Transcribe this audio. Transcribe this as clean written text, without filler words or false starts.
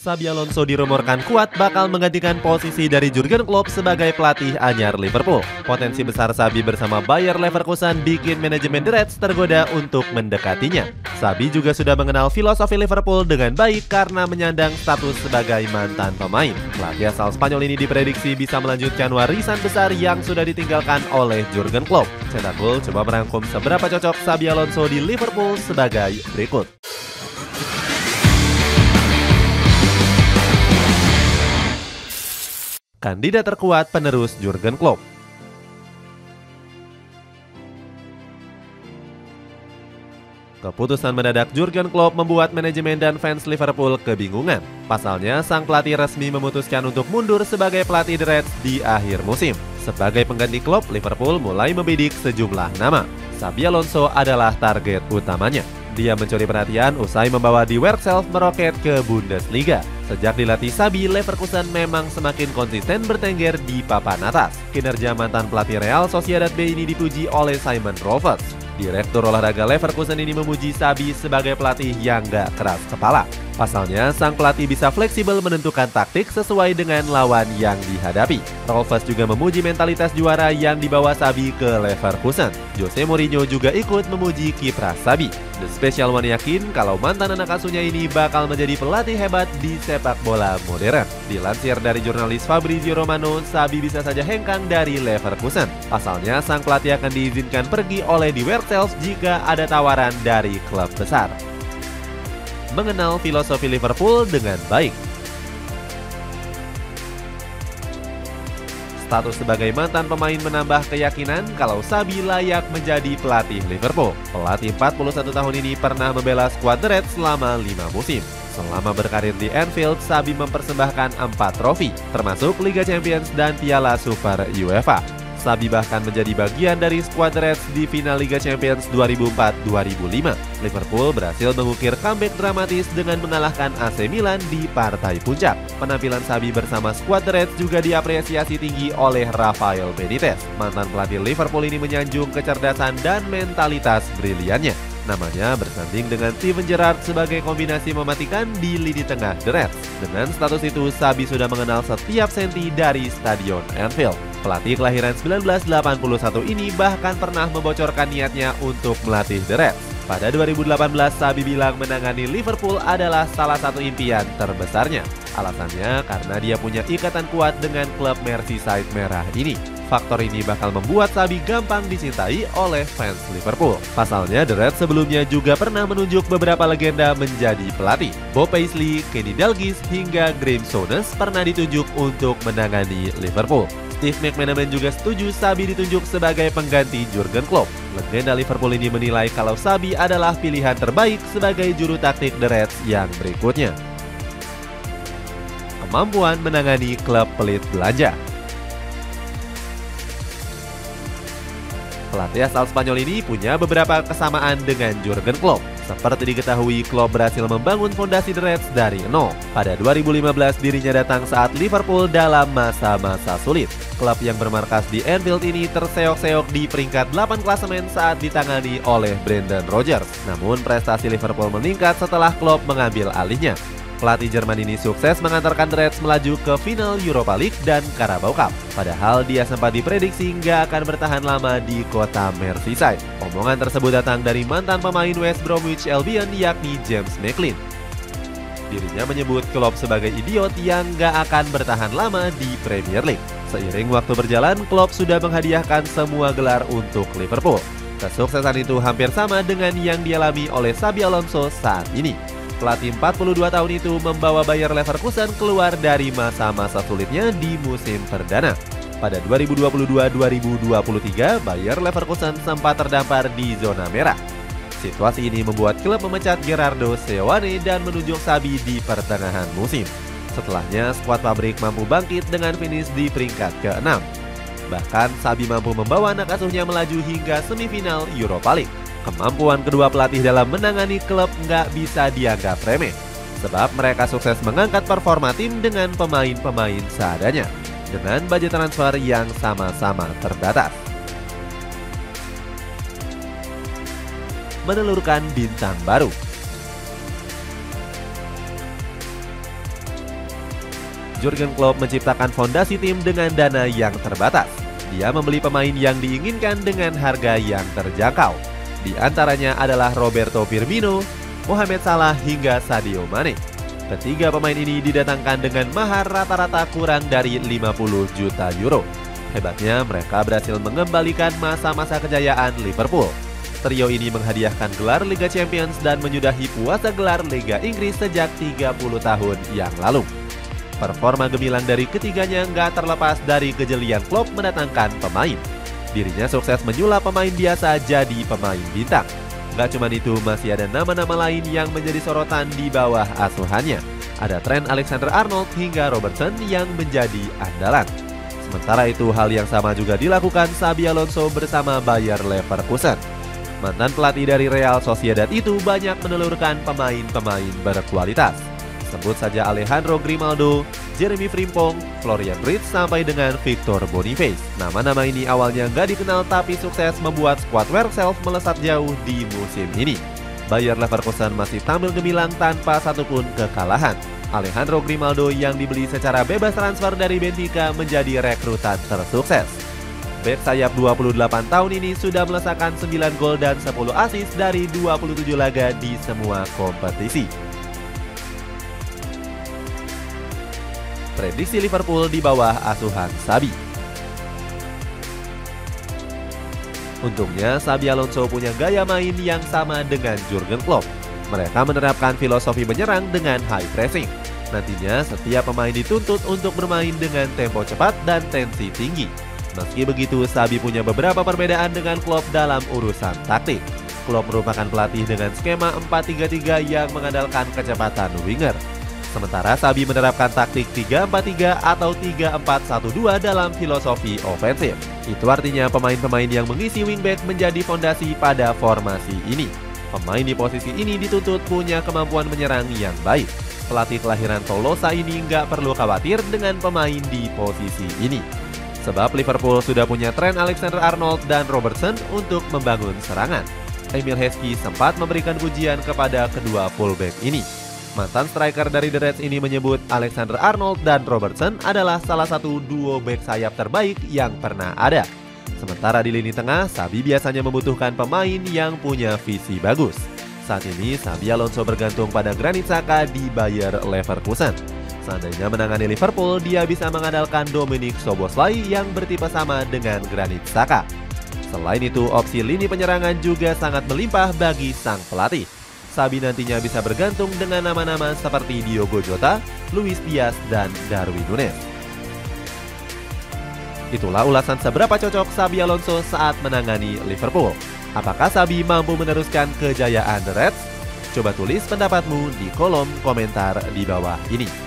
Xabi Alonso dirumorkan kuat bakal menggantikan posisi dari Jurgen Klopp sebagai pelatih anyar Liverpool. Potensi besar Xabi bersama Bayer Leverkusen bikin manajemen The Reds tergoda untuk mendekatinya. Xabi juga sudah mengenal filosofi Liverpool dengan baik karena menyandang status sebagai mantan pemain. Pelatih asal Spanyol ini diprediksi bisa melanjutkan warisan besar yang sudah ditinggalkan oleh Jurgen Klopp. Cetak Gol coba merangkum seberapa cocok Xabi Alonso di Liverpool sebagai berikut. Kandidat terkuat penerus Jurgen Klopp. Keputusan mendadak Jurgen Klopp membuat manajemen dan fans Liverpool kebingungan. Pasalnya, sang pelatih resmi memutuskan untuk mundur sebagai pelatih The Reds di akhir musim. Sebagai pengganti Klopp, Liverpool mulai membidik sejumlah nama. Xabi Alonso adalah target utamanya. Dia mencuri perhatian usai membawa Die Werkself meroket ke Bundesliga. Sejak dilatih Xabi, Leverkusen memang semakin konsisten bertengger di papan atas. Kinerja mantan pelatih Real Sociedad B ini dipuji oleh Simon Rovers. Direktur olahraga Leverkusen ini memuji Xabi sebagai pelatih yang gak keras kepala. Pasalnya, sang pelatih bisa fleksibel menentukan taktik sesuai dengan lawan yang dihadapi. Rovers juga memuji mentalitas juara yang dibawa Xabi ke Leverkusen. Jose Mourinho juga ikut memuji kiprah Xabi. The Special One yakin kalau mantan anak asuhnya ini bakal menjadi pelatih hebat di sepak bola modern. Dilansir dari jurnalis Fabrizio Romano, Xabi bisa saja hengkang dari Leverkusen. Pasalnya, sang pelatih akan diizinkan pergi oleh Die Werkself jika ada tawaran dari klub besar. Mengenal filosofi Liverpool dengan baik. Status sebagai mantan pemain menambah keyakinan kalau Xabi layak menjadi pelatih Liverpool. Pelatih 41 tahun ini pernah membela skuad The Reds selama 5 musim. Selama berkarir di Anfield, Xabi mempersembahkan 4 trofi, termasuk Liga Champions dan Piala Super UEFA. Xabi bahkan menjadi bagian dari skuad The Reds di final Liga Champions 2004-2005. Liverpool berhasil mengukir comeback dramatis dengan mengalahkan AC Milan di partai puncak. Penampilan Xabi bersama skuad The Reds juga diapresiasi tinggi oleh Rafael Benitez. Mantan pelatih Liverpool ini menyanjung kecerdasan dan mentalitas briliannya. Namanya bersanding dengan Steven Gerrard sebagai kombinasi mematikan di lini tengah The Reds. Dengan status itu, Xabi sudah mengenal setiap senti dari Stadion Anfield. Pelatih kelahiran 1981 ini bahkan pernah membocorkan niatnya untuk melatih The Reds. Pada 2018, Xabi bilang menangani Liverpool adalah salah satu impian terbesarnya. Alasannya karena dia punya ikatan kuat dengan klub Merseyside merah ini. Faktor ini bakal membuat Xabi gampang dicintai oleh fans Liverpool. Pasalnya, The Reds sebelumnya juga pernah menunjuk beberapa legenda menjadi pelatih. Bob Paisley, Kenny Dalglish, hingga Graeme Souness pernah ditunjuk untuk menangani Liverpool. Steve McManaman juga setuju Xabi ditunjuk sebagai pengganti Jurgen Klopp. Legenda Liverpool ini menilai kalau Xabi adalah pilihan terbaik sebagai juru taktik The Reds yang berikutnya. Kemampuan menangani klub pelit belanja. Pelatih asal Spanyol ini punya beberapa kesamaan dengan Jurgen Klopp. Seperti diketahui, Klopp berhasil membangun fondasi The Reds dari nol. Pada 2015, dirinya datang saat Liverpool dalam masa-masa sulit. Klub yang bermarkas di Anfield ini terseok-seok di peringkat 8 klasemen saat ditangani oleh Brendan Rodgers. Namun, prestasi Liverpool meningkat setelah Klopp mengambil alihnya. Pelatih Jerman ini sukses mengantarkan The Reds melaju ke final Europa League dan Carabao Cup. Padahal dia sempat diprediksi nggak akan bertahan lama di kota Merseyside. Omongan tersebut datang dari mantan pemain West Bromwich Albion yakni James McLean. Dirinya menyebut Klopp sebagai idiot yang nggak akan bertahan lama di Premier League. Seiring waktu berjalan, Klopp sudah menghadiahkan semua gelar untuk Liverpool. Kesuksesan itu hampir sama dengan yang dialami oleh Xabi Alonso saat ini. Pelatih 42 tahun itu membawa Bayer Leverkusen keluar dari masa-masa sulitnya di musim perdana. Pada 2022-2023, Bayer Leverkusen sempat terdampar di zona merah. Situasi ini membuat klub memecat Gerardo Seoane dan menunjuk Xabi di pertengahan musim. Setelahnya, skuad pabrik mampu bangkit dengan finish di peringkat ke-6. Bahkan, Xabi mampu membawa anak asuhnya melaju hingga semifinal Europa League. Kemampuan kedua pelatih dalam menangani klub nggak bisa dianggap remeh, sebab mereka sukses mengangkat performa tim dengan pemain-pemain seadanya, dengan budget transfer yang sama-sama terbatas. Menelurkan bintang baru. Jurgen Klopp menciptakan fondasi tim dengan dana yang terbatas. Dia membeli pemain yang diinginkan dengan harga yang terjangkau. Di antaranya adalah Roberto Firmino, Mohamed Salah hingga Sadio Mane. Ketiga pemain ini didatangkan dengan mahar rata-rata kurang dari 50 juta euro. Hebatnya mereka berhasil mengembalikan masa-masa kejayaan Liverpool. Trio ini menghadiahkan gelar Liga Champions dan menyudahi puasa gelar Liga Inggris sejak 30 tahun yang lalu. Performa gemilang dari ketiganya nggak terlepas dari kejelian Klopp mendatangkan pemain. Dirinya sukses menyulap pemain biasa jadi pemain bintang. Nggak cuma itu, masih ada nama-nama lain yang menjadi sorotan di bawah asuhannya. Ada Trent Alexander-Arnold hingga Robertson yang menjadi andalan. Sementara itu, hal yang sama juga dilakukan Xabi Alonso bersama Bayer Leverkusen. Mantan pelatih dari Real Sociedad itu banyak menelurkan pemain-pemain berkualitas. Sebut saja Alejandro Grimaldo, Jeremy Frimpong, Florian Wirtz sampai dengan Victor Boniface. Nama-nama ini awalnya nggak dikenal tapi sukses membuat skuad Werkself melesat jauh di musim ini. Bayer Leverkusen masih tampil gemilang tanpa satupun kekalahan. Alejandro Grimaldo yang dibeli secara bebas transfer dari Benfica menjadi rekrutan tersukses. Bek sayap 28 tahun ini sudah melesakkan 9 gol dan 10 assist dari 27 laga di semua kompetisi. Prediksi Liverpool di bawah asuhan Xabi. Untungnya Xabi Alonso punya gaya main yang sama dengan Jurgen Klopp. Mereka menerapkan filosofi menyerang dengan high pressing. Nantinya setiap pemain dituntut untuk bermain dengan tempo cepat dan tensi tinggi. Meski begitu, Xabi punya beberapa perbedaan dengan Klopp dalam urusan taktik. Klopp merupakan pelatih dengan skema 4-3-3 yang mengandalkan kecepatan winger. Sementara Xabi menerapkan taktik 3-4-3 atau 3-4-1-2 dalam filosofi ofensif. Itu artinya pemain-pemain yang mengisi wingback menjadi fondasi pada formasi ini. Pemain di posisi ini dituntut punya kemampuan menyerang yang baik. Pelatih kelahiran Tolosa ini nggak perlu khawatir dengan pemain di posisi ini. Sebab Liverpool sudah punya Trent Alexander-Arnold dan Robertson untuk membangun serangan. Emil Heskey sempat memberikan pujian kepada kedua fullback ini. Mantan striker dari The Reds ini menyebut Alexander-Arnold dan Robertson adalah salah satu duo bek sayap terbaik yang pernah ada. Sementara di lini tengah, Xabi biasanya membutuhkan pemain yang punya visi bagus. Saat ini, Xabi Alonso bergantung pada Granit Xhaka di Bayer Leverkusen. Seandainya menangani Liverpool, dia bisa mengandalkan Dominic Szoboszlai yang bertipe sama dengan Granit Xhaka. Selain itu, opsi lini penyerangan juga sangat melimpah bagi sang pelatih. Xabi nantinya bisa bergantung dengan nama-nama seperti Diogo Jota, Luis Diaz, dan Darwin Núñez. Itulah ulasan seberapa cocok Xabi Alonso saat menangani Liverpool. Apakah Xabi mampu meneruskan kejayaan The Reds? Coba tulis pendapatmu di kolom komentar di bawah ini.